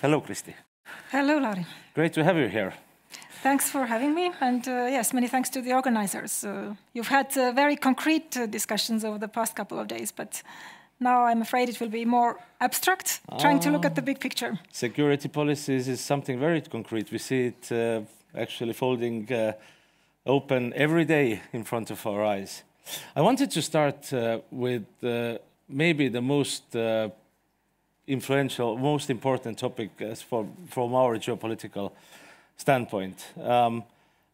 Hello, Kristi. Hello, Lauri. Great to have you here. Thanks for having me, and yes, many thanks to the organizers. You've had very concrete discussions over the past couple of days, but now I'm afraid it will be more abstract, trying to look at the big picture. Security policies is something very concrete. We see it actually folding open every day in front of our eyes. I wanted to start with maybe the most influential, most important topic from our geopolitical standpoint.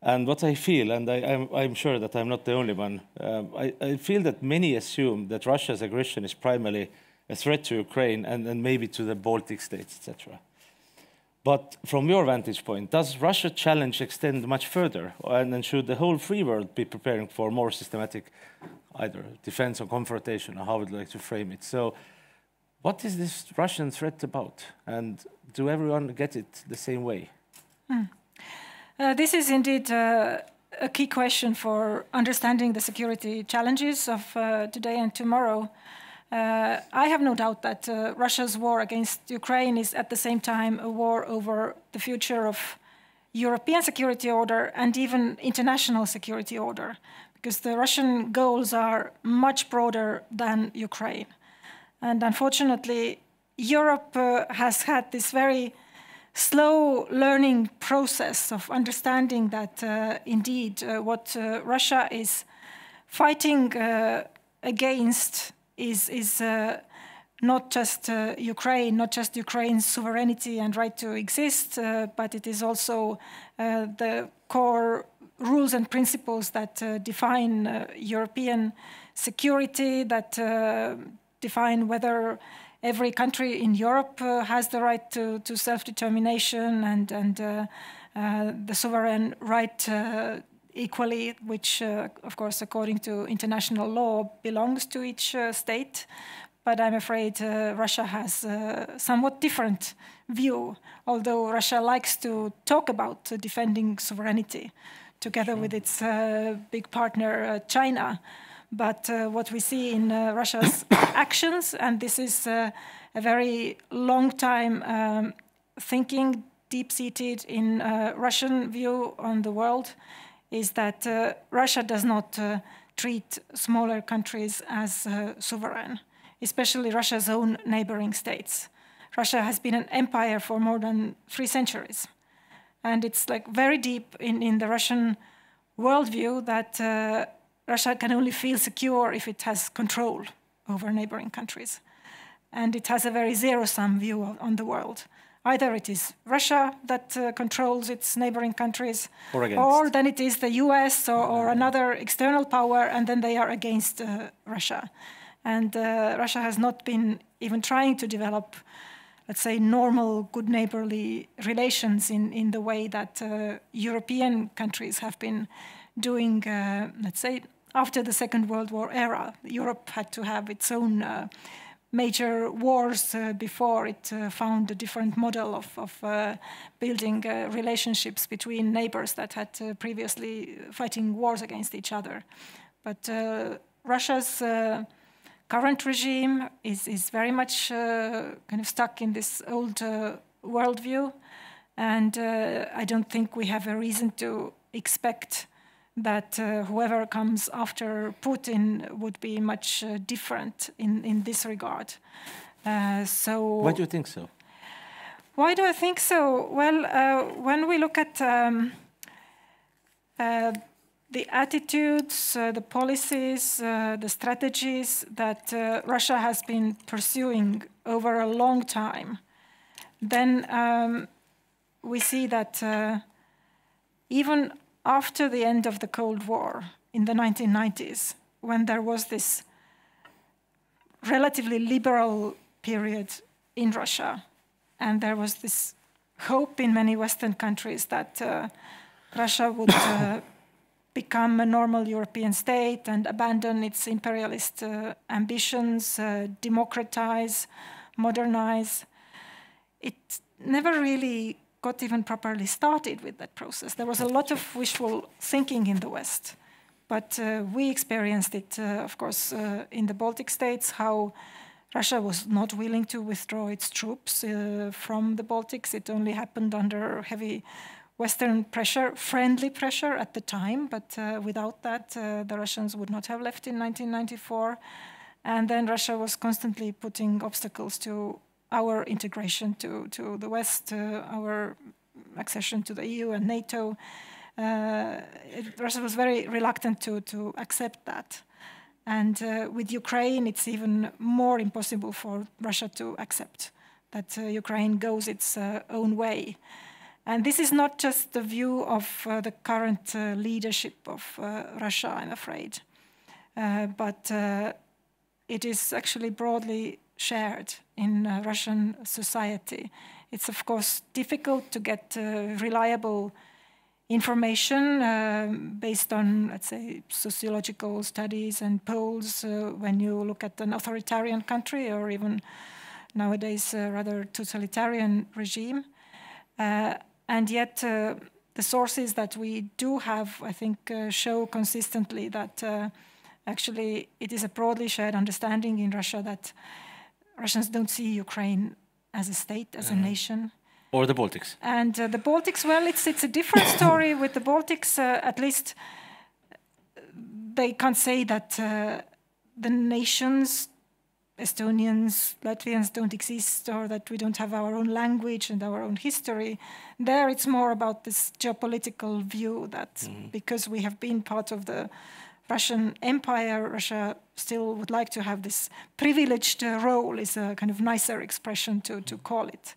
And what I feel, and I'm sure that I'm not the only one, I feel that many assume that Russia's aggression is primarily a threat to Ukraine and maybe to the Baltic states, etc. But from your vantage point, does Russia's challenge extend much further? And should the whole free world be preparing for more systematic either defense or confrontation, or how would you like to frame it? So what is this Russian threat about? And do everyone get it the same way? This is indeed a key question for understanding the security challenges of today and tomorrow. I have no doubt that Russia's war against Ukraine is at the same time a war over the future of European security order and even international security order, because the Russian goals are much broader than Ukraine. And unfortunately, Europe has had this very slow learning process of understanding that indeed what Russia is fighting against is not just Ukraine, not just Ukraine's sovereignty and right to exist, but it is also the core rules and principles that define European security, that define whether every country in Europe has the right to self-determination and the sovereign right equally, which, of course, according to international law, belongs to each state. But I'm afraid Russia has a somewhat different view, although Russia likes to talk about defending sovereignty together with its big partner, China. But what we see in Russia's actions, and this is a very long time thinking, deep-seated in Russian view on the world, is that Russia does not treat smaller countries as sovereign, especially Russia's own neighboring states. Russia has been an empire for more than 3 centuries. And it's like very deep in the Russian worldview that Russia can only feel secure if it has control over neighboring countries. And it has a very zero-sum view on the world. Either it is Russia that controls its neighboring countries, or then it is the US or another external power, and then they are against Russia. And Russia has not been even trying to develop, let's say, normal, good neighborly relations in the way that European countries have been doing, let's say, after the Second World War era. Europe had to have its own major wars before it found a different model of building relationships between neighbors that had previously fighting wars against each other. But Russia's current regime is very much kind of stuck in this old worldview, and I don't think we have a reason to expect that whoever comes after Putin would be much different in this regard. Why do you think so? Why do I think so? Well, when we look at the attitudes, the policies, the strategies that Russia has been pursuing over a long time, then we see that even after the end of the Cold War in the 1990s, when there was this relatively liberal period in Russia, and there was this hope in many Western countries that Russia would become a normal European state and abandon its imperialist ambitions, democratize, modernize. It never really got even properly started with that process. There was a lot of wishful thinking in the West, but we experienced it, of course, in the Baltic states, how Russia was not willing to withdraw its troops from the Baltics. It only happened under heavy Western pressure, friendly pressure at the time, but without that, the Russians would not have left in 1994. And then Russia was constantly putting obstacles to our integration to the West, our accession to the EU and NATO. Russia was very reluctant to accept that. And with Ukraine, it's even more impossible for Russia to accept that Ukraine goes its own way. And this is not just the view of the current leadership of Russia, I'm afraid, but it is actually broadly shared in Russian society. It's of course difficult to get reliable information based on, let's say, sociological studies and polls when you look at an authoritarian country or even nowadays a rather totalitarian regime. And yet the sources that we do have, I think, show consistently that actually it is a broadly shared understanding in Russia that Russians don't see Ukraine as a state, as a nation. Or the Baltics. And the Baltics, well, it's a different story with the Baltics. At least they can't say that the nations, Estonians, Latvians don't exist, or that we don't have our own language and our own history. There it's more about this geopolitical view that because we have been part of the Russian Empire, Russia still would like to have this privileged role, is a kind of nicer expression to call it.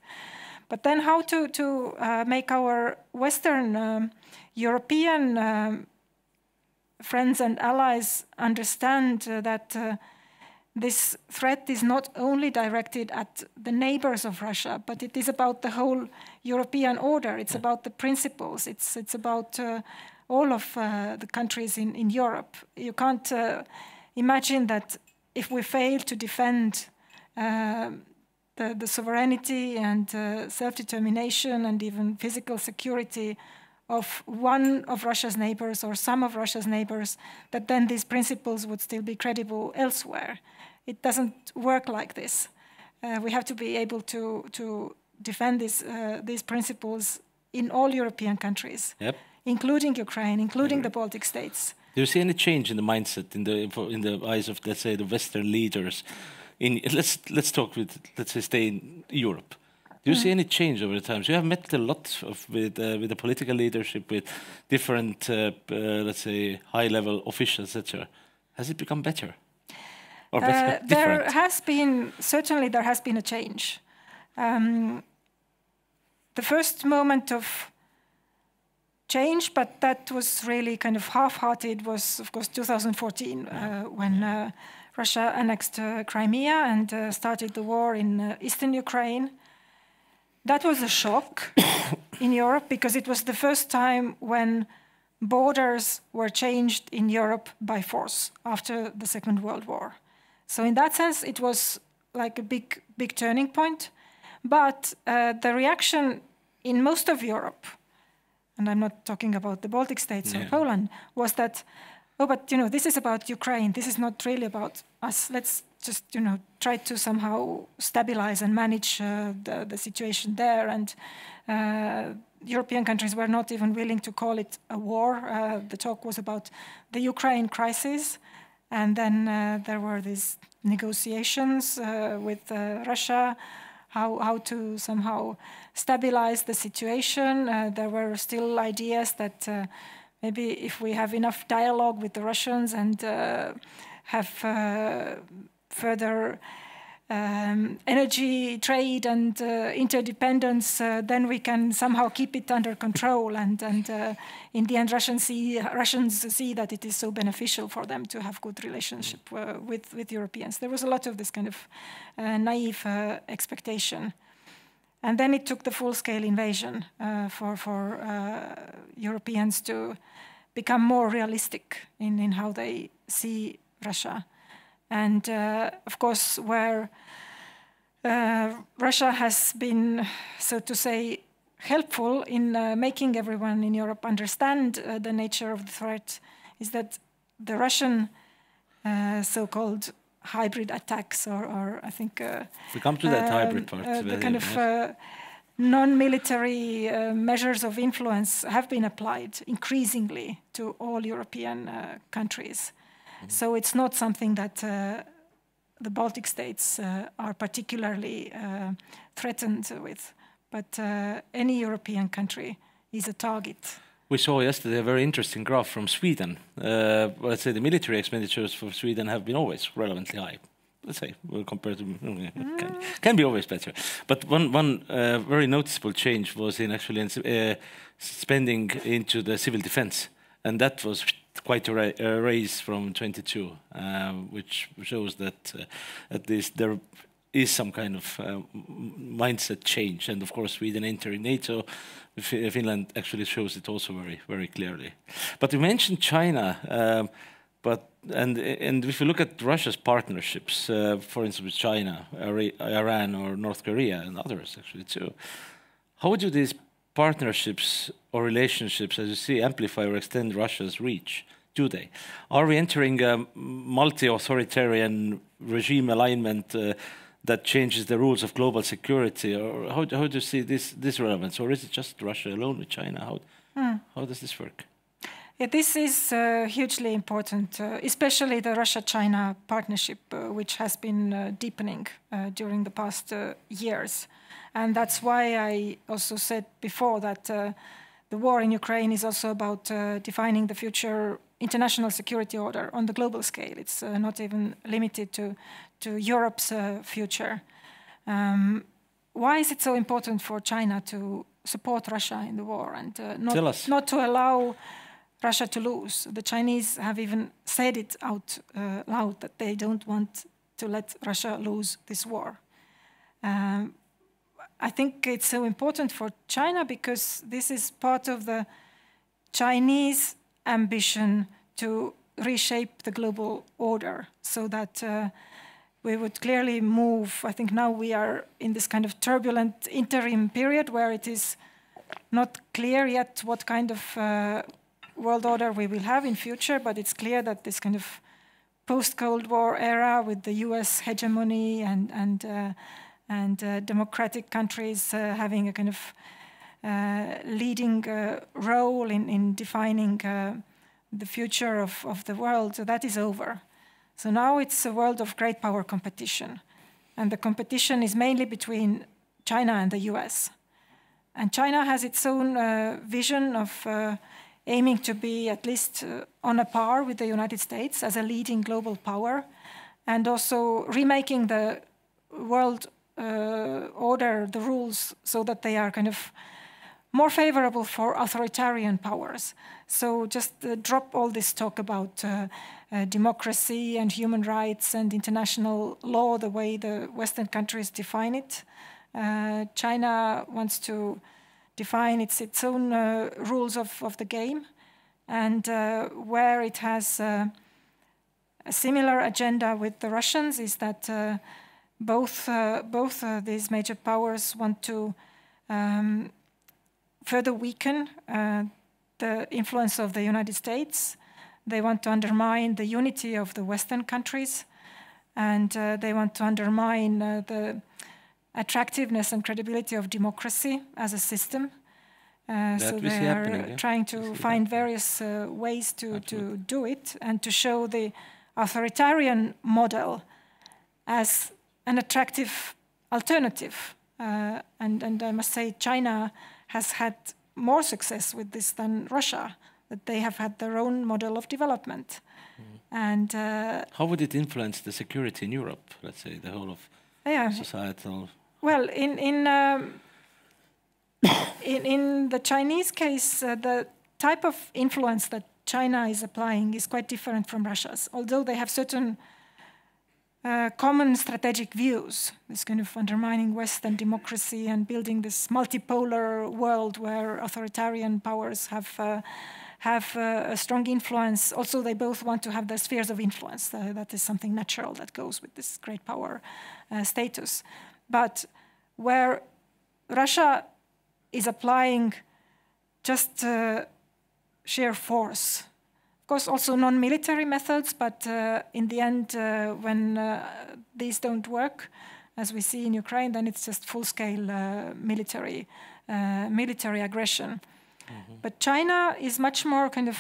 But then how to make our Western European friends and allies understand that this threat is not only directed at the neighbors of Russia, but it is about the whole European order. It's about the principles. It's about all of the countries in Europe. You can't imagine that if we fail to defend the sovereignty and self-determination and even physical security of one of Russia's neighbors or some of Russia's neighbors, that then these principles would still be credible elsewhere. It doesn't work like this. We have to be able to defend these principles in all European countries, including Ukraine, including the Baltic states. Do you see any change in the mindset in the eyes of, let's say, the Western leaders? Let's talk with, let's say, stay in Europe. Do you see any change over the times? You have met a lot with the political leadership, with different, let's say, high-level officials, etc. Has it become better? Or better, there has been a change. The first moment of change, but that was really kind of half-hearted, was of course 2014 when Russia annexed Crimea and started the war in eastern Ukraine. That was a shock in Europe because it was the first time when borders were changed in Europe by force after the Second World War. So in that sense, it was like a big turning point. But the reaction in most of Europe, and I'm not talking about the Baltic states or Poland, was that, oh, but this is about Ukraine. This is not really about us. Let's just try to somehow stabilize and manage the situation there. And European countries were not even willing to call it a war. The talk was about the Ukraine crisis. And then there were these negotiations with Russia, how to somehow stabilize the situation. There were still ideas that maybe if we have enough dialogue with the Russians and have further energy trade and interdependence, then we can somehow keep it under control. And in the end, Russians see that it is so beneficial for them to have good relationship with Europeans. There was a lot of this kind of naive expectation. And then it took the full-scale invasion for Europeans to become more realistic in how they see Russia. And of course, where Russia has been, so to say, helpful in making everyone in Europe understand the nature of the threat is that the Russian so-called hybrid attacks, or I think we come to that hybrid part. The kind of non-military measures of influence have been applied increasingly to all European countries. So it's not something that the Baltic states are particularly threatened with, but any European country is a target. We saw yesterday a very interesting graph from Sweden. Let's say the military expenditures for Sweden have been always relevantly high. Let's say, compared to can be always better. But one very noticeable change was in actually spending into the civil defense, and that was quite a raise from 22, which shows that at least there is some kind of mindset change. And of course, Sweden entering NATO, Finland actually shows it also very, very clearly. But you mentioned China, and if you look at Russia's partnerships, for instance, with China, Iran, or North Korea, and others actually too, how do these partnerships or relationships, as you see, amplify or extend Russia's reach? Do they? Are we entering a multi-authoritarian regime alignment that changes the rules of global security, or how do you see this relevance, or is it just Russia alone with China? How does this work? Yeah, this is hugely important, especially the Russia-China partnership, which has been deepening during the past years. And that's why I also said before that the war in Ukraine is also about defining the future international security order on the global scale. It's not even limited to Europe's future. Why is it so important for China to support Russia in the war and not to allow Russia to lose? The Chinese have even said it out loud that they don't want to let Russia lose this war. I think it's so important for China because this is part of the Chinese ambition to reshape the global order so that we would clearly move. I think now we are in this kind of turbulent interim period where it is not clear yet what kind of world order we will have in future, but it's clear that this kind of post-Cold War era with the US hegemony and democratic countries having a kind of leading role in defining the future of the world, so that is over. So now it's a world of great power competition. And the competition is mainly between China and the US. And China has its own vision of aiming to be at least on a par with the United States as a leading global power, and also remaking the world order, the rules, so that they are kind of more favorable for authoritarian powers. So just drop all this talk about democracy and human rights and international law the way the Western countries define it. China wants to define its own rules of the game, and where it has a similar agenda with the Russians is that both these major powers want to further weaken the influence of the United States. They want to undermine the unity of the Western countries, and they want to undermine the attractiveness and credibility of democracy as a system. So they are trying to find various ways to do it and to show the authoritarian model as an attractive alternative. And I must say China has had more success with this than Russia, that they have had their own model of development. And how would it influence the security in Europe, let's say, the whole of societal? Well, in the Chinese case, the type of influence that China is applying is quite different from Russia's, although they have certain common strategic views, this kind of undermining Western democracy and building this multipolar world where authoritarian powers have a strong influence. Also, they both want to have their spheres of influence. That is something natural that goes with this great power status. But where Russia is applying just sheer force, course, also non-military methods, but in the end, when these don't work, as we see in Ukraine, then it's just full-scale military aggression. But China is much more kind of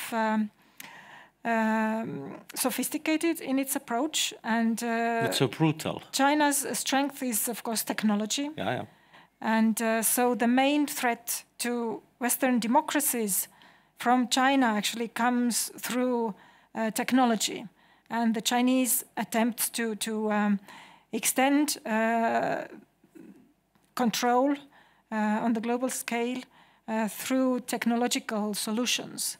sophisticated in its approach, and it's so brutal. China's strength is, of course, technology. Yeah. And so the main threat to Western democracies from China actually comes through technology, and the Chinese attempt to extend control on the global scale through technological solutions,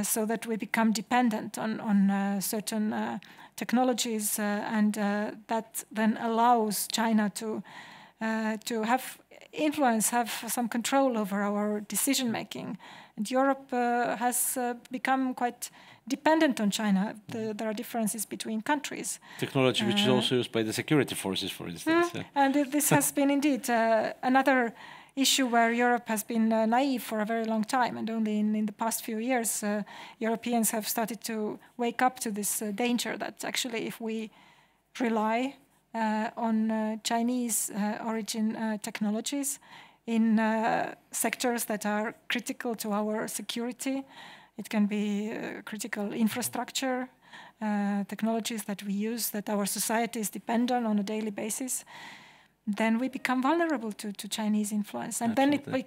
so that we become dependent on certain technologies, and that then allows China to have influence, have some control over our decision making. And Europe has become quite dependent on China. There are differences between countries. Technology which is also used by the security forces, for instance. And this has been indeed another issue where Europe has been naive for a very long time, and only in the past few years Europeans have started to wake up to this danger that actually if we rely on Chinese origin technologies in sectors that are critical to our security. It can be critical infrastructure, technologies that we use, that our societies depend on a daily basis. Then we become vulnerable to Chinese influence. And Absolutely. then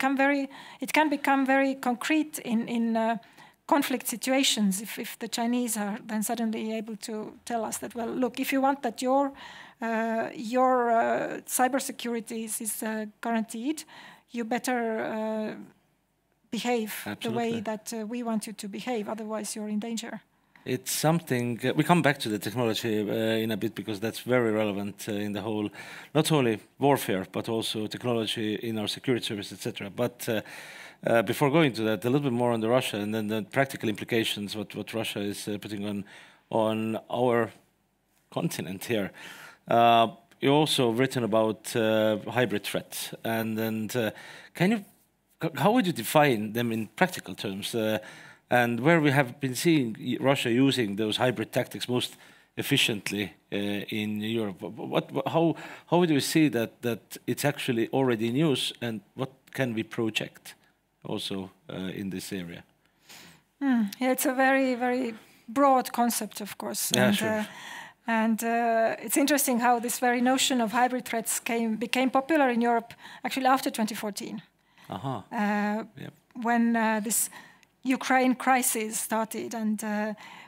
it can become very concrete in conflict situations if the Chinese are then suddenly able to tell us that, well, look, if you want that your cybersecurity is guaranteed, you better behave Absolutely. the way that we want you to behave, otherwise you're in danger. It's something, we come back to the technology in a bit, because that's very relevant in the whole, not only warfare, but also technology in our security service, etc. But before going to that, a little bit more on the Russia and then the practical implications, what Russia is putting on our continent here. You also written about hybrid threats, and how would you define them in practical terms? And where we have been seeing Russia using those hybrid tactics most efficiently in Europe, how would you see that it's actually already in use, and what can we project also in this area? Yeah, it's a very, very broad concept, of course. Yeah, and, sure. And it's interesting how this very notion of hybrid threats became popular in Europe actually after 2014. Yep. When this Ukraine crisis started, and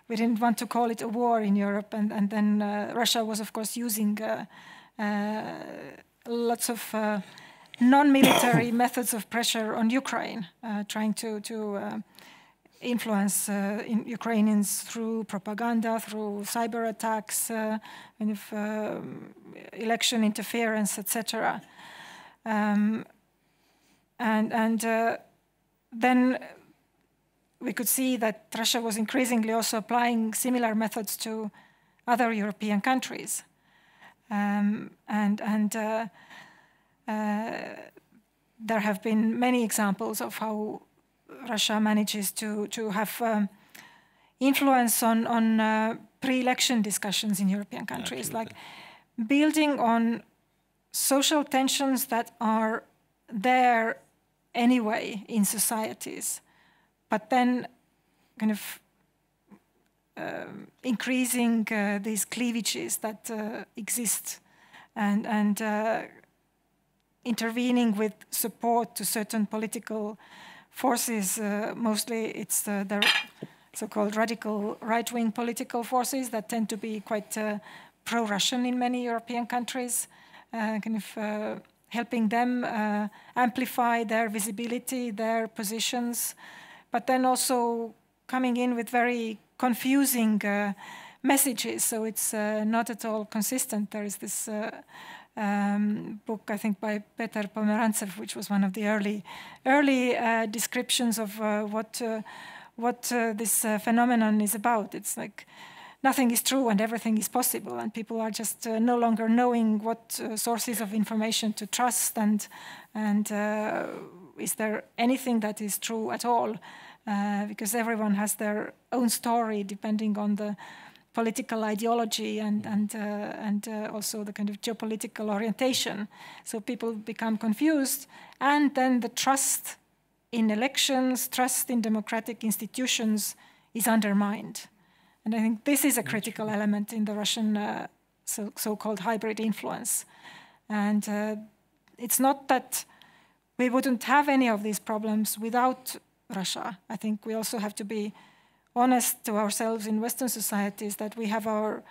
we didn't want to call it a war in Europe, and then Russia was, of course, using lots of non-military methods of pressure on Ukraine, trying to influence Ukrainians through propaganda, through cyber attacks, election interference, etc. Then we could see that Russia was increasingly also applying similar methods to other European countries. There have been many examples of how Russia manages to have influence on pre-election discussions in European countries, Absolutely. like building on social tensions that are there anyway in societies, but then kind of increasing these cleavages that exist, and intervening with support to certain political forces. Mostly it's the so-called radical right-wing political forces that tend to be quite pro-Russian in many European countries, helping them amplify their visibility, their positions, but then also coming in with very confusing messages. So it's not at all consistent. There is this book, I think, by Peter Pomerantsev, which was one of the early descriptions of what this phenomenon is about. It's like nothing is true and everything is possible, and people are just no longer knowing what sources of information to trust, and is there anything that is true at all? because everyone has their own story depending on the political ideology and also the kind of geopolitical orientation. So people become confused, and then the trust in elections, trust in democratic institutions is undermined. And I think this is a critical element in the Russian so-called hybrid influence. And it's not that we wouldn't have any of these problems without Russia. I think we also have to be honest to ourselves in Western societies that we have our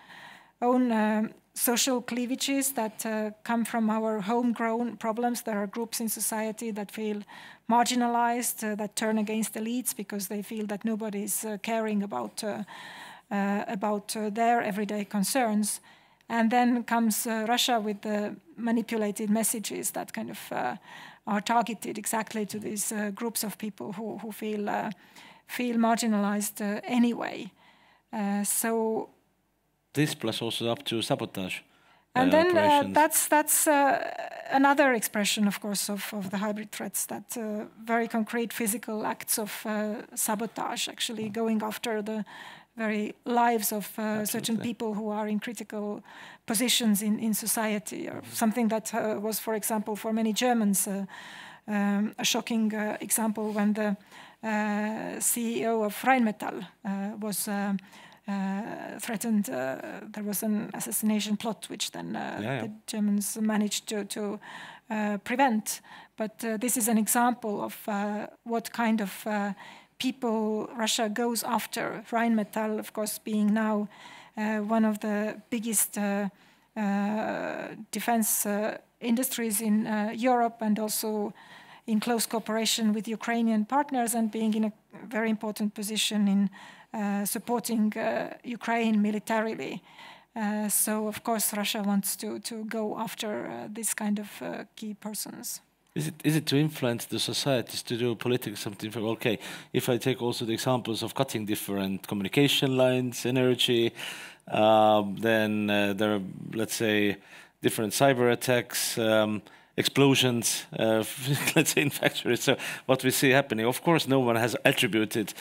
own social cleavages that come from our homegrown problems. There are groups in society that feel marginalized, that turn against elites because they feel that nobody is caring about their everyday concerns. And then comes Russia with the manipulated messages that kind of are targeted exactly to these groups of people who feel marginalized anyway. So this plus also up to sabotage. And then that's another expression, of course, of the hybrid threats, that very concrete physical acts of sabotage, actually going after the very lives of certain people who are in critical positions in society, or something that was, for example, for many Germans, a shocking example when the CEO of Rheinmetall was threatened. There was an assassination plot, which then the Germans managed to prevent. But this is an example of what kind of people Russia goes after. Rheinmetall, of course, being now one of the biggest defense industries in Europe, and also in close cooperation with Ukrainian partners, and being in a very important position in supporting Ukraine militarily. So, of course, Russia wants to go after this kind of key persons. Is it to influence the societies to do political something? Okay, if I take also the examples of cutting different communication lines, energy, then there are, let's say, different cyber attacks, explosions, let's say, in factories. So what we see happening, of course, no one has attributed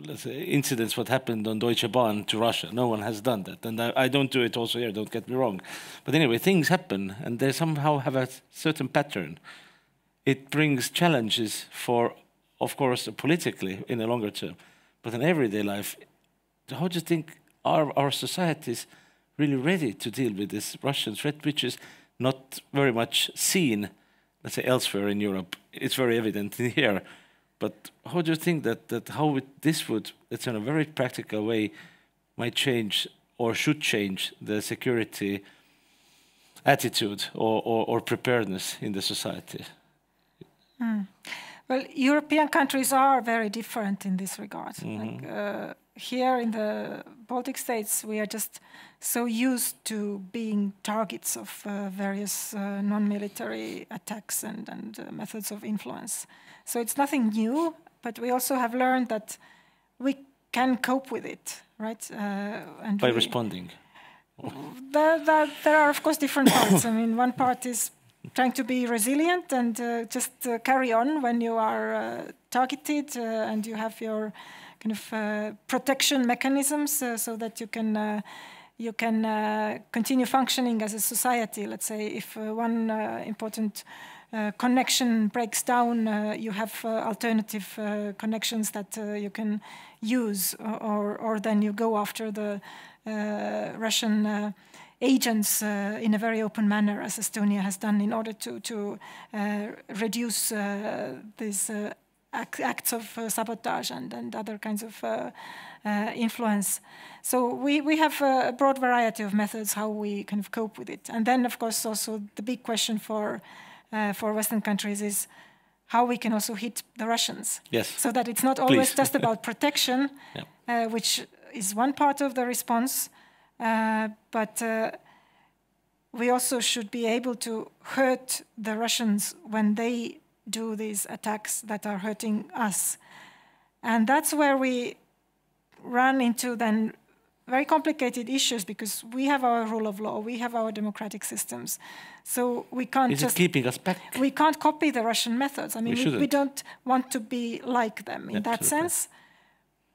let's say, incidents what happened on Deutsche Bahn to Russia. No one has done that, and I don't do it also here, don't get me wrong. But anyway, things happen, and they somehow have a certain pattern. It brings challenges for, of course, politically in the longer term, but in everyday life. How do you think our societies really ready to deal with this Russian threat, which is not very much seen, let's say, elsewhere in Europe? It's very evident in here. But how do you think that this would, let's say, in a very practical way, might change or should change the security attitude or preparedness in the society? Well, European countries are very different in this regard. Like, here in the Baltic states, we are just so used to being targets of various non-military attacks and methods of influence. So it's nothing new, but we also have learned that we can cope with it, right? And by responding. There are, of course, different parts. I mean, one part is trying to be resilient and just carry on when you are targeted and you have your kind of protection mechanisms so that you can continue functioning as a society. Let's say if one important connection breaks down, you have alternative connections that you can use, or then you go after the Russian agents in a very open manner, as Estonia has done, in order to reduce these acts of sabotage and other kinds of influence. So we have a broad variety of methods how we kind of cope with it. And then, of course, also the big question for Western countries is how we can also hit the Russians. Yes. So that it's not always just about protection, which is one part of the response, but we also should be able to hurt the Russians when they do these attacks that are hurting us. And that's where we run into then very complicated issues because we have our rule of law, we have our democratic systems, so we can't Is it keeping us back? We can't copy the Russian methods. I mean, we don't want to be like them in that sense.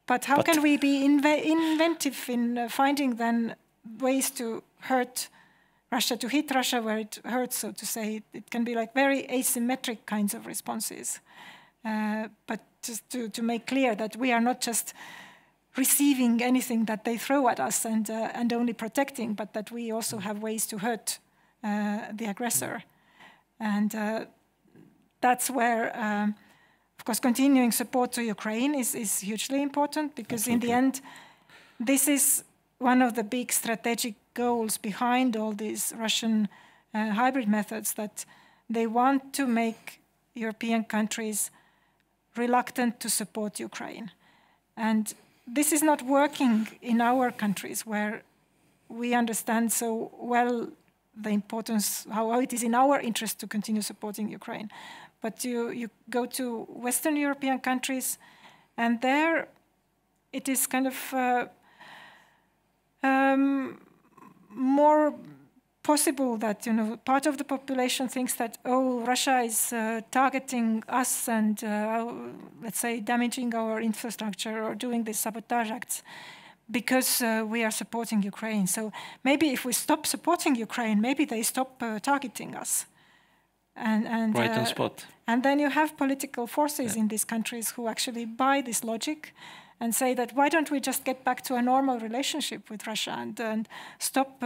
But how can we be inventive in finding then ways to hurt Russia, to hit Russia where it hurts, so to say? It can be like very asymmetric kinds of responses. But just to make clear that we are not just receiving anything that they throw at us and only protecting, but that we also have ways to hurt the aggressor. And that's where, of course, continuing support to Ukraine is hugely important, because in the end, this is one of the big strategic goals behind all these Russian hybrid methods, that they want to make European countries reluctant to support Ukraine. And this is not working in our countries, where we understand so well the importance, how it is in our interest to continue supporting Ukraine. But you go to Western European countries, and there it is kind of more possible that, you know, part of the population thinks that, oh, Russia is targeting us and, let's say, damaging our infrastructure or doing these sabotage acts because we are supporting Ukraine. So maybe if we stop supporting Ukraine, maybe they stop targeting us. And right on spot. And then you have political forces in these countries who actually buy this logic and say that, why don't we just get back to a normal relationship with Russia and stop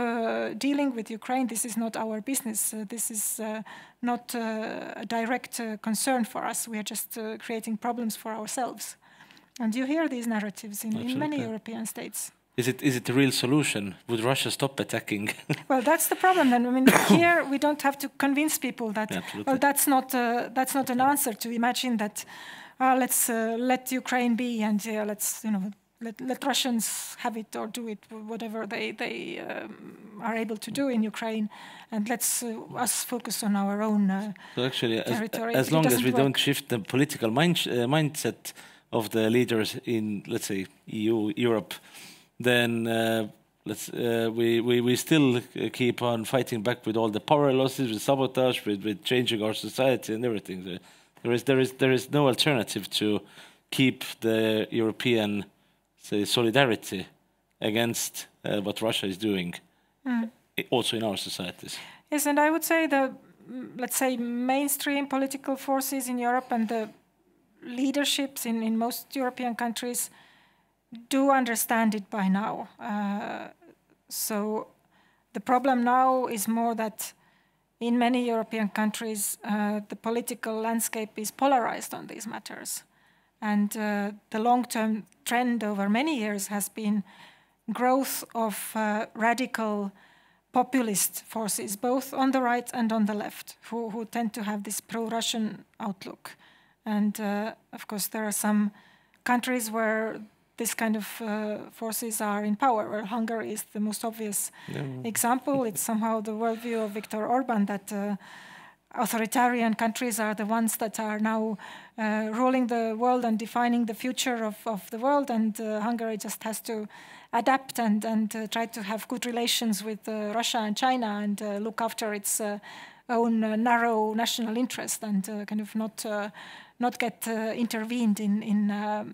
dealing with Ukraine? This is not our business. This is not a direct concern for us. We are just creating problems for ourselves. And you hear these narratives in many European states. Is it a real solution? Would Russia stop attacking? Well, that's the problem. Then, I mean, here we don't have to convince people that, well, that's not an answer to imagine that, let's let Ukraine be, and let's, you know, let Russians have it or do it, whatever they are able to do in Ukraine, and let's us focus on our own so actually, territory. As long as we don't shift the political mindset of the leaders in, let's say, EU, Europe, then we still keep on fighting back with all the power losses, with sabotage, with changing our society and everything. There is no alternative to keep the European, say, solidarity against what Russia is doing, also in our societies. Yes, and I would say the, let's say, mainstream political forces in Europe and the leaderships in most European countries do understand it by now. So the problem now is more that in many European countries, the political landscape is polarized on these matters. And the long-term trend over many years has been growth of radical populist forces, both on the right and on the left, who tend to have this pro-Russian outlook. And of course, there are some countries where this kind of forces are in power, where Hungary is the most obvious example. It's somehow the worldview of Viktor Orban that authoritarian countries are the ones that are now ruling the world and defining the future of the world, and Hungary just has to adapt and try to have good relations with Russia and China and look after its own narrow national interest and kind of not get intervened in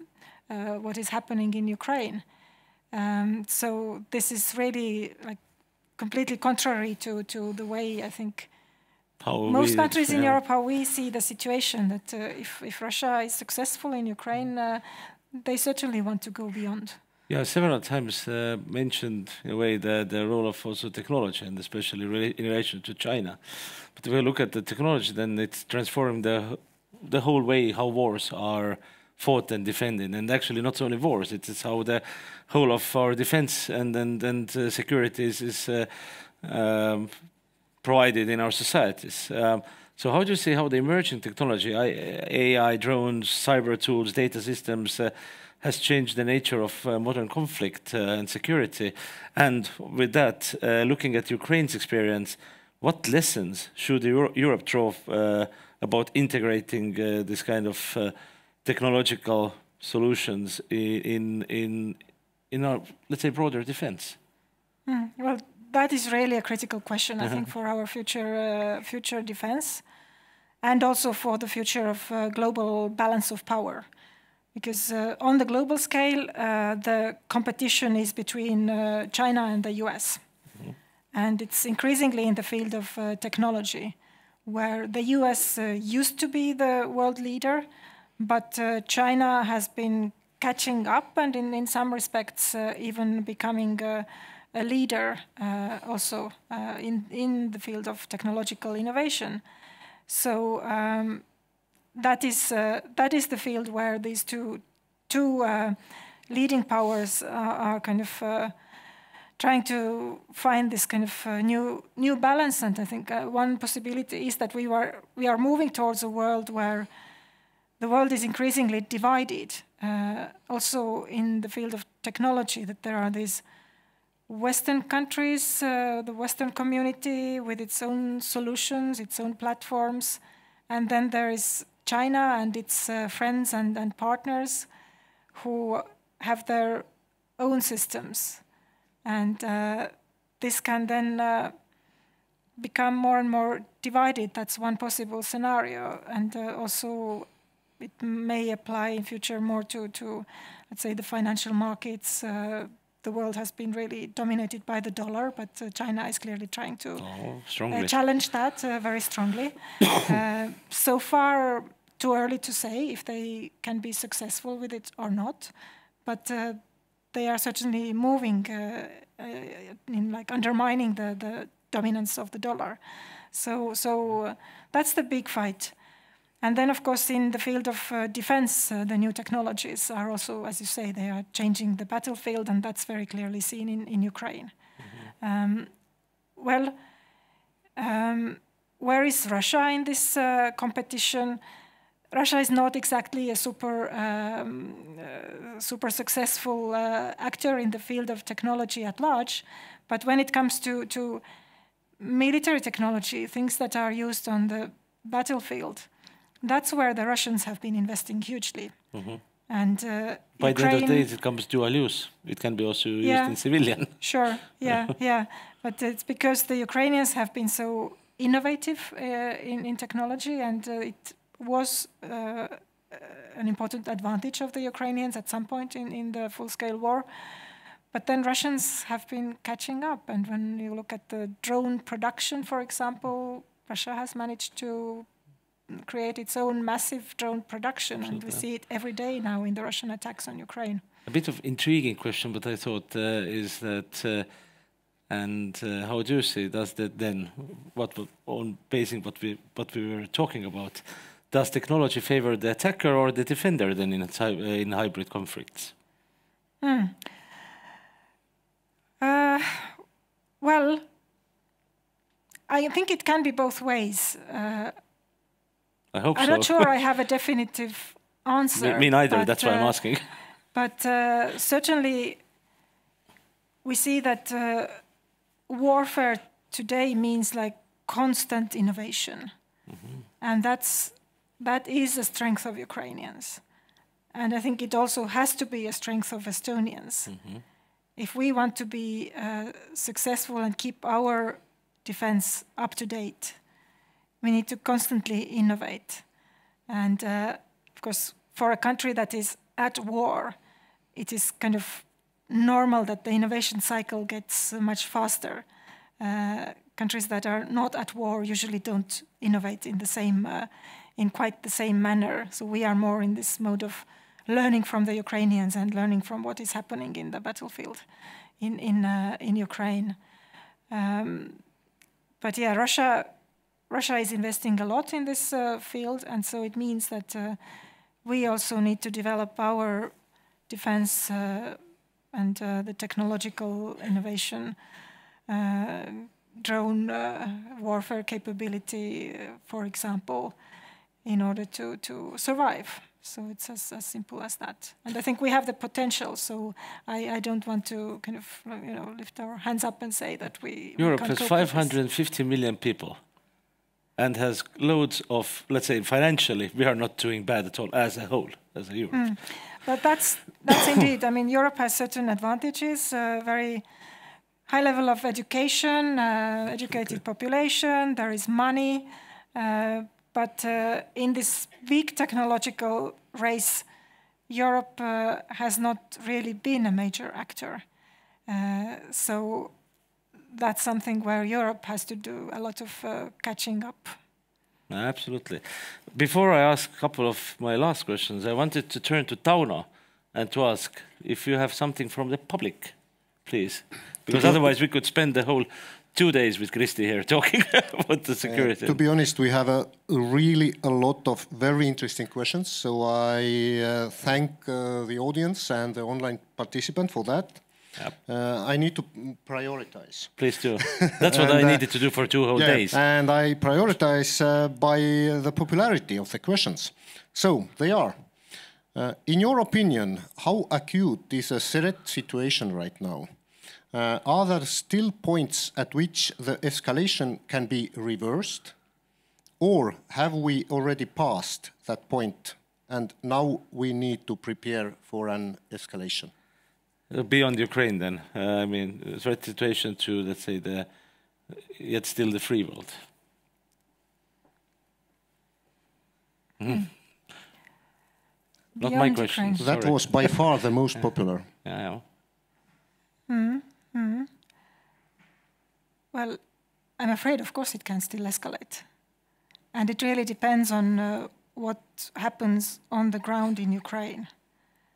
what is happening in Ukraine. So this is really like completely contrary to the way, I think, most countries in Europe, how we see the situation, that if Russia is successful in Ukraine, they certainly want to go beyond. Yeah, several times mentioned in a way the role of also technology, and especially in relation to China. But if we look at the technology, then it's transformed the whole way how wars are fought and defended, and actually not only wars. It's how the whole of our defense and security is provided in our societies. So how do you see how the emerging technology, AI, drones, cyber tools, data systems, has changed the nature of modern conflict and security? And with that, looking at Ukraine's experience, what lessons should Europe draw about integrating this kind of technological solutions in in our, let's say, broader defense? Well, that is really a critical question, I think, for our future defense, and also for the future of global balance of power. Because on the global scale, the competition is between China and the US. And it's increasingly in the field of technology, where the US used to be the world leader, but China has been catching up and in some respects even becoming a leader also in the field of technological innovation. So that is the field where these two leading powers are kind of trying to find this kind of new balance. And I think one possibility is that we are moving towards a world where the world is increasingly divided. Also in the field of technology, that there are these Western countries, the Western community with its own solutions, its own platforms, and then there is China and its friends and partners who have their own systems. And this can then become more and more divided. That's one possible scenario. And also it may apply in future more to let's say, the financial markets. The world has been really dominated by the dollar, but China is clearly trying to challenge that very strongly. So far, too early to say if they can be successful with it or not, but they are certainly moving in like undermining the dominance of the dollar. So that's the big fight. And then, of course, in the field of defense, the new technologies are also, as you say, they are changing the battlefield, and that's very clearly seen in Ukraine. Where is Russia in this competition? Russia is not exactly a super successful actor in the field of technology at large, but when it comes to military technology, things that are used on the battlefield, that's where the Russians have been investing hugely. And by the end of the day, it comes dual use. It can be also used in civilian. Sure, yeah. But it's because the Ukrainians have been so innovative in technology, and it was an important advantage of the Ukrainians at some point in the full-scale war. But then Russians have been catching up. And when you look at the drone production, for example, Russia has managed to create its own massive drone production. And we see it every day now in the Russian attacks on Ukraine. A bit of intriguing question, but I thought is that, how do you say, does that then, on basing what we were talking about, does technology favor the attacker or the defender then in hybrid conflicts? Well, I think it can be both ways. I hope so. I'm not sure I have a definitive answer. Me neither, that's why I'm asking. But certainly we see that warfare today means like constant innovation. And that is a strength of Ukrainians. And I think it also has to be a strength of Estonians. If we want to be successful and keep our defense up to date, we need to constantly innovate. And of course, for a country that is at war, it is kind of normal that the innovation cycle gets much faster. Countries that are not at war usually don't innovate in quite the same manner. So we are more in this mode of learning from the Ukrainians and learning from what is happening in the battlefield in Ukraine. But yeah, Russia is investing a lot in this field, and so it means that we also need to develop our defense and the technological innovation, drone warfare capability, for example, in order to survive. So it's as simple as that. And I think we have the potential, so I don't want to kind of lift our hands up and say that we Europe has 550 million people and has loads of, let's say, financially, we are not doing bad at all as a whole, as a Europe. But that's indeed. I mean, Europe has certain advantages. Very high level of education, educated population. There is money, but in this big technological race, Europe has not really been a major actor. So that's something where Europe has to do a lot of catching up. Absolutely. Before I ask a couple of my last questions, I wanted to turn to Tauno and to ask if you have something from the public, please. Because otherwise we could spend the whole 2 days with Kristi here talking about the security. To be honest, we have really a lot of very interesting questions. So I thank the audience and the online participant for that. Yep. I need to prioritize. Please do. That's what I needed to do for 2 whole days. And I prioritize by the popularity of the questions. So they are. In your opinion, how acute is a threat situation right now? Are there still points at which the escalation can be reversed? Or have we already passed that point and now we need to prepare for an escalation? Beyond Ukraine then, I mean, threat situation to, let's say, yet still the free world. Not my question. That was by far the most popular. Yeah. Well, I'm afraid, of course, it can still escalate. And it really depends on what happens on the ground in Ukraine.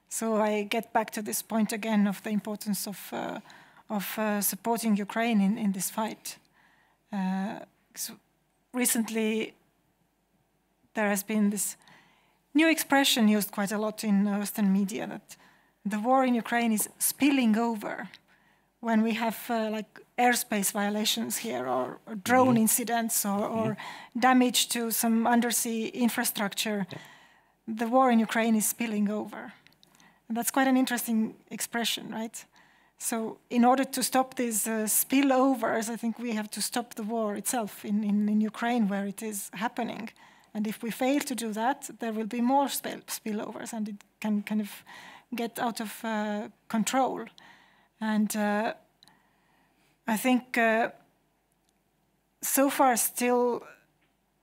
So I get back to this point again of the importance of supporting Ukraine in this fight. So recently, there has been this new expression used quite a lot in Western media that the war in Ukraine is spilling over. When we have like airspace violations here or drone incidents or damage to some undersea infrastructure, the war in Ukraine is spilling over. And that's quite an interesting expression, right? So in order to stop these spillovers, I think we have to stop the war itself in Ukraine where it is happening. And if we fail to do that, there will be more spillovers and it can kind of get out of control. And I think so far still,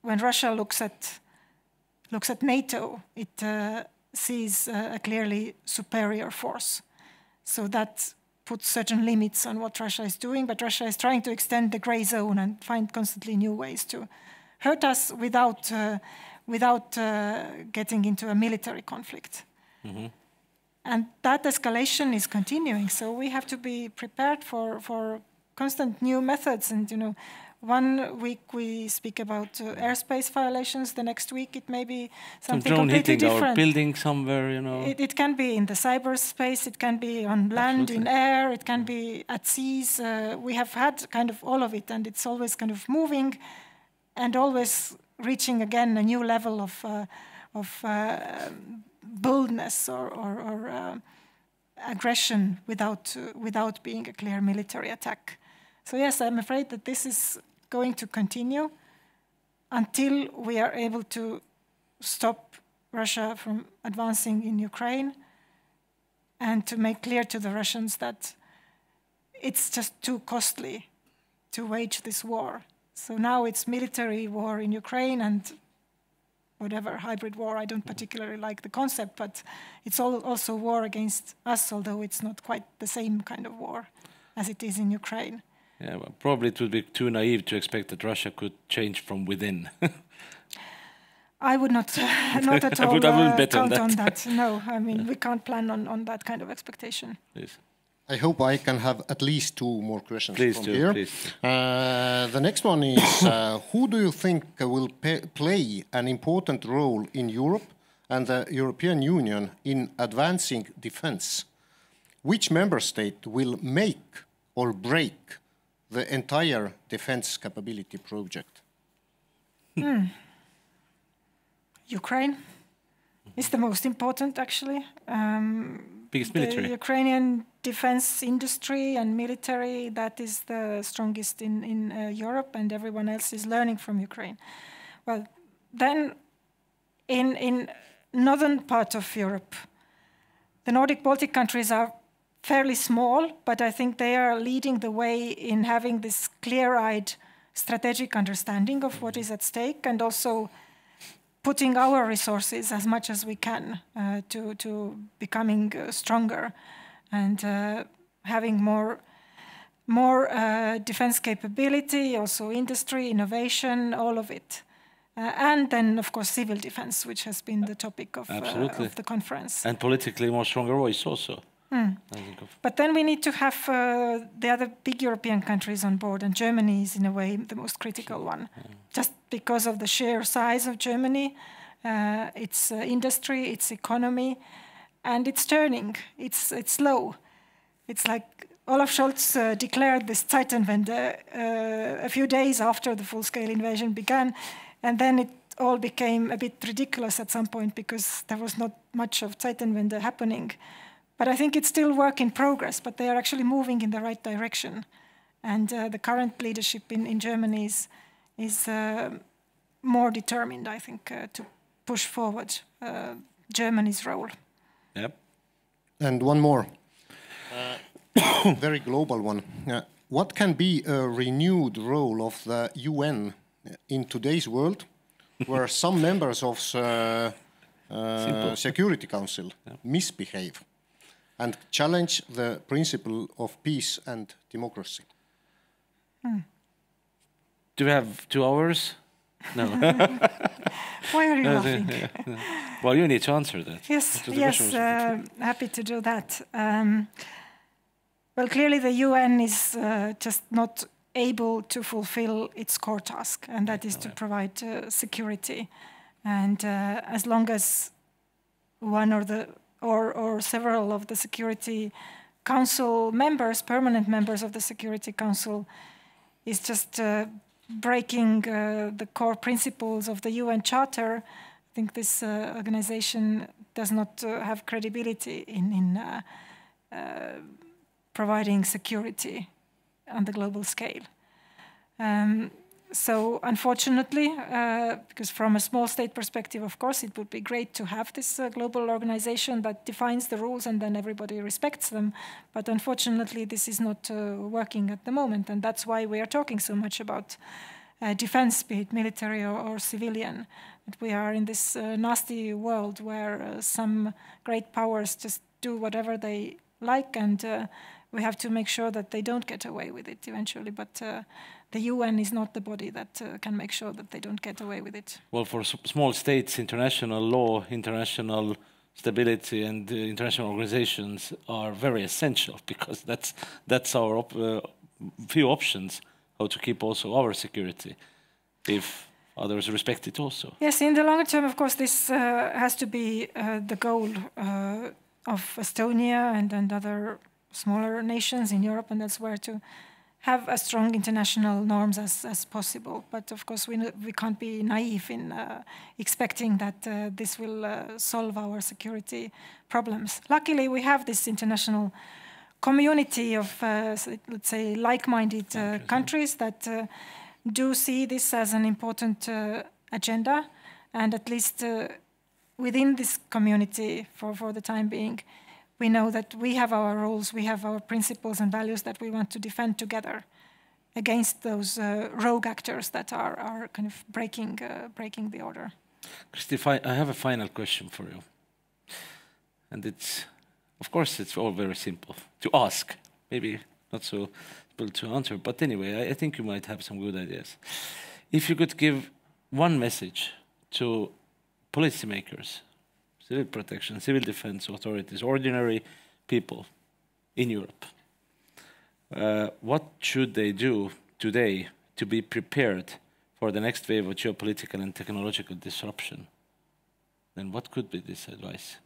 when Russia looks at NATO, it sees a clearly superior force. So that puts certain limits on what Russia is doing, but Russia is trying to extend the gray zone and find constantly new ways to hurt us without getting into a military conflict. And that escalation is continuing, so we have to be prepared for constant new methods. And 1 week we speak about airspace violations. The next week it may be something completely different. Drone hitting our building somewhere, It can be in the cyberspace. It can be on land, in air. It can be at seas. We have had kind of all of it, and it's always kind of moving, and always reaching again a new level of boldness or aggression without being a clear military attack. So yes, I'm afraid that this is going to continue until we are able to stop Russia from advancing in Ukraine and to make clear to the Russians that it's just too costly to wage this war. So now it's military war in Ukraine and whatever, hybrid war. I don't particularly like the concept, but it's also war against us, although it's not quite the same kind of war as it is in Ukraine. Yeah, well, probably it would be too naive to expect that Russia could change from within. I would not at all count on that. No, I mean, we can't plan on that kind of expectation. Please. I hope I can have at least 2 more questions from here. Please. The next one is, who do you think will play an important role in Europe and the European Union in advancing defense? Which member state will make or break the entire defense capability project? Ukraine is the most important, actually. Biggest military. The Ukrainian defense industry and military, that is the strongest in Europe, and everyone else is learning from Ukraine. Well, then in northern part of Europe, The Nordic Baltic countries are fairly small, but I think they are leading the way in having this clear-eyed strategic understanding of what is at stake, and also putting our resources as much as we can to becoming stronger and having more defense capability, also industry, innovation, all of it. And then, of course, civil defense, which has been the topic of the conference. And politically more stronger voice also. But then we need to have the other big European countries on board, and Germany is in a way the most critical one. Just because of the sheer size of Germany, its industry, its economy, and it's turning. It's slow. It's like Olaf Scholz declared this Zeitenwende a few days after the full-scale invasion began, and then it all became a bit ridiculous at some point because there was not much of Zeitenwende happening. But I think it's still work in progress, but they are actually moving in the right direction. And the current leadership in Germany is more determined, I think, to push forward Germany's role. Yep. And one more, very global one. What can be a renewed role of the UN in today's world, where some members of the Security Council misbehave and challenge the principle of peace and democracy? Do we have 2 hours? No. Why are you laughing? Well, you need to answer that. Yes, happy to do that. Well, clearly the UN is just not able to fulfill its core task, and that is to provide security. And as long as one or several of the Security Council members, permanent members of the Security Council, is just breaking the core principles of the UN Charter, I think this organization does not have credibility in providing security on the global scale. So unfortunately, because from a small state perspective, of course, it would be great to have this global organization that defines the rules and then everybody respects them. But unfortunately, this is not working at the moment. And that's why we are talking so much about defense, be it military or civilian. And we are in this nasty world where some great powers just do whatever they like, and we have to make sure that they don't get away with it eventually. But the UN is not the body that can make sure that they don't get away with it. Well, for small states, international law, international stability, and international organizations are very essential, because that's our few options how to keep also our security, if others respect it also. Yes, in the longer term, of course, this has to be the goal of Estonia and other smaller nations in Europe and elsewhere, to have as strong international norms as possible. But of course, we can't be naive in expecting that this will solve our security problems. Luckily, we have this international community of, let's say, like-minded countries that do see this as an important agenda, and at least within this community, for the time being, we know that we have our rules, we have our principles and values that we want to defend together against those rogue actors that are kind of breaking the order. Kristi, I have a final question for you. And it's, of course, it's all very simple to ask, maybe not so simple to answer, but anyway, I think you might have some good ideas. If you could give one message to policymakers, civil protection, civil defense authorities, ordinary people in Europe, what should they do today to be prepared for the next wave of geopolitical and technological disruption? Then what could be this advice?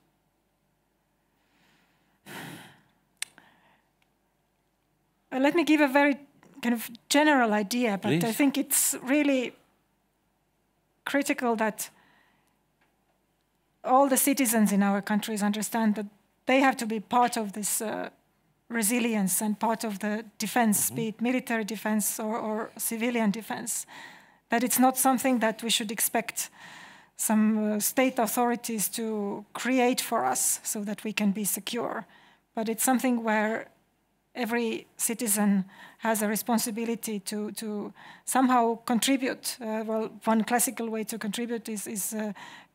Let me give a very kind of general idea, but Please. I think it's really critical that all the citizens in our countries understand that they have to be part of this resilience and part of the defense, be it military defense or civilian defense. That it's not something that we should expect some state authorities to create for us so that we can be secure. But it's something where every citizen has a responsibility to somehow contribute. Well, one classical way to contribute is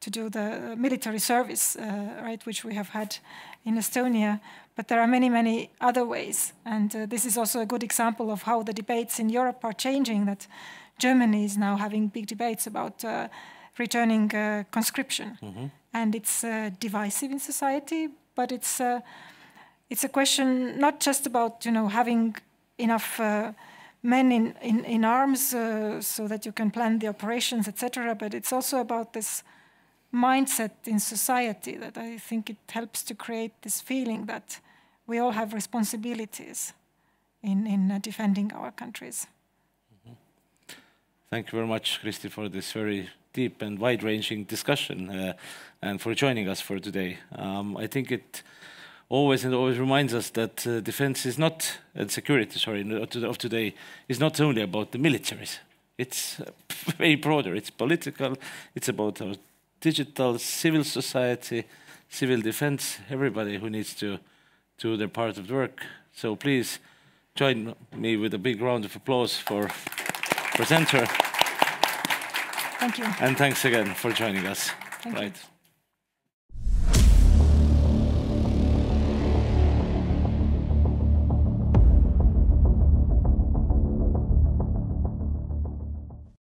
to do the military service, right, which we have had in Estonia. But there are many, many other ways. And this is also a good example of how the debates in Europe are changing, that Germany is now having big debates about returning conscription. And it's divisive in society, but it's a question not just about having enough men in arms so that you can plan the operations, etc. But it's also about this mindset in society that I think it helps to create this feeling that we all have responsibilities in defending our countries. Thank you very much, Kristi, for this very deep and wide-ranging discussion and for joining us for today. I think it always reminds us that defense is not, and security, sorry, of today is not only about the militaries. It's way broader. It's political. It's about our digital, civil society, civil defense, everybody who needs to do their part of the work. So please join me with a big round of applause for presenter. Thank you. And thanks again for joining us. Thank you.